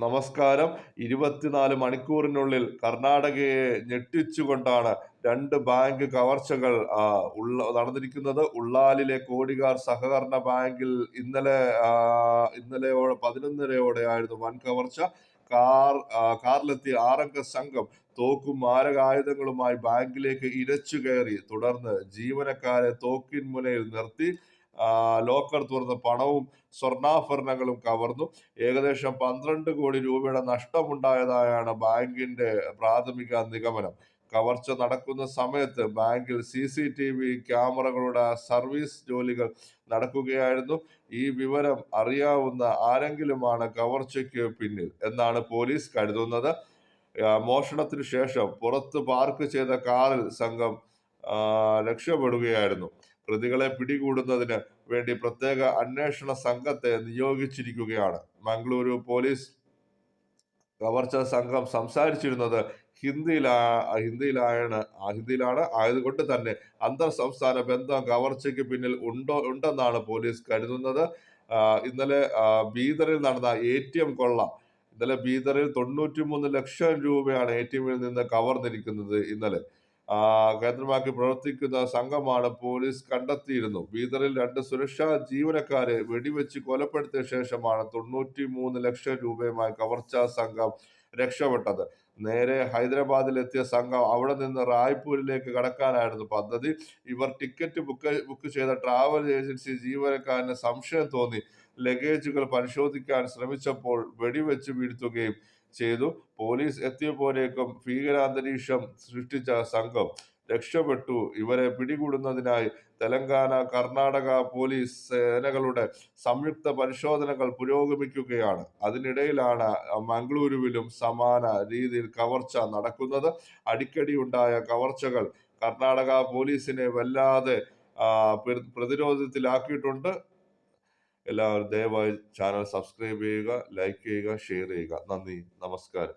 നമസ്കാരം. 24 മണിക്കൂറിനുള്ളിൽ കർണാടകയെ ഞെട്ടിച്ചുകൊണ്ടാണ് രണ്ട് ബാങ്ക് കവർച്ചകൾ നടന്നിരിക്കുന്നത്. ഉള്ളാലിലെ കോടികാർ സഹകരണ ബാങ്കിൽ ഇന്നലെ 11:30 വൻ കവർച്ച. കാറിലെത്തിയ 6 അംഗ സംഘം തോക്കും മാരകായുധങ്ങളുമായി ബാങ്കിലേക്ക് ഇരച്ചു കയറി. തുടർന്ന് ജീവനക്കാരെ തോക്കിൻ മുനയിൽ നിർത്തി ലോക്കർ തുറന്ന് പണവും സ്വർണ്ണാഭരണങ്ങളും കവർന്നു. ഏകദേശം 12 കോടി രൂപയുടെ നഷ്ടമുണ്ടായതായാണ് ബാങ്കിന്റെ പ്രാഥമിക നിഗമനം. കവർച്ച നടക്കുന്ന സമയത്ത് ബാങ്കിൽ CCTV ക്യാമറകളുടെ സർവീസ് ജോലികൾ നടക്കുകയായിരുന്നു. ഈ വിവരം അറിയാവുന്ന ആരെങ്കിലുമാണ് കവർച്ചയ്ക്ക് പിന്നിൽ എന്നാണ് പോലീസ് കരുതുന്നത്. മോഷണത്തിനു ശേഷം പുറത്ത് പാർക്ക് ചെയ്ത കാറിൽ സംഘം രക്ഷപ്പെടുകയായിരുന്നു. പ്രതികളെ പിടികൂടുന്നതിന് വേണ്ടി പ്രത്യേക അന്വേഷണ സംഘത്തെ നിയോഗിച്ചിരിക്കുകയാണ്. മംഗളൂരു പോലീസ് കവർച്ച സംഘം സംസാരിച്ചിരുന്നത് ഹിന്ദിയിലാണ്. ആയതുകൊണ്ട് തന്നെ അന്തർ സംസ്ഥാന ബന്ധം കവർച്ചയ്ക്ക് പിന്നിൽ ഉണ്ടെന്നാണ് പോലീസ് കരുതുന്നത്. ഇന്നലെ ബീദറിൽ നടന്ന ATM കൊള്ള. ഇന്നലെ ബീദറിൽ 93 ലക്ഷം രൂപയാണ് ATMിൽ നിന്ന് കവർന്നിരിക്കുന്നത്. ഇന്നലെ കേന്ദ്രമാക്കി പ്രവർത്തിക്കുന്ന സംഘമാണ് പോലീസ് കണ്ടെത്തിയിരുന്നു. ബീദറിൽ 2 സുരക്ഷാ ജീവനക്കാരെ വെടിവെച്ച് കൊലപ്പെടുത്തിയ ശേഷമാണ് 93 ലക്ഷം രൂപയുമായി കവർച്ചാ സംഘം രക്ഷപ്പെട്ടത്. നേരെ ഹൈദരാബാദിലെത്തിയ സംഘം അവിടെ നിന്ന് റായ്പൂരിലേക്ക് കടക്കാനായിരുന്നു പദ്ധതി. ഇവർ ടിക്കറ്റ് ബുക്ക് ചെയ്ത ട്രാവൽ ഏജൻസി ജീവനക്കാരന് സംശയം തോന്നി ലഗേജുകൾ പരിശോധിക്കാൻ ശ്രമിച്ചപ്പോൾ വെടിവെച്ച് വീഴ്ത്തുകയും ചെയ്തു. പോലീസ് എത്തിയപ്പോഴേക്കും ഭീകരാന്തരീക്ഷം സൃഷ്ടിച്ച സംഘം രക്ഷപ്പെട്ടു. ഇവരെ പിടികൂടുന്നതിനായി തെലങ്കാന, കർണാടക പോലീസ് സേനകളുടെ സംയുക്ത പരിശോധനകൾ പുരോഗമിക്കുകയാണ്. അതിനിടയിലാണ് മംഗളൂരുവിലും സമാന രീതിയിൽ കവർച്ച നടക്കുന്നത്. അടിക്കടി ഉണ്ടായ കവർച്ചകൾ കർണാടക പോലീസിനെ വല്ലാതെ പ്രതിരോധത്തിലാക്കിയിട്ടുണ്ട്. എല്ലാവരും ദയവായി ചാനൽ സബ്സ്ക്രൈബ് ചെയ്യുക, ലൈക്ക് ചെയ്യുക, ഷെയർ ചെയ്യുക. നന്ദി, നമസ്കാരം.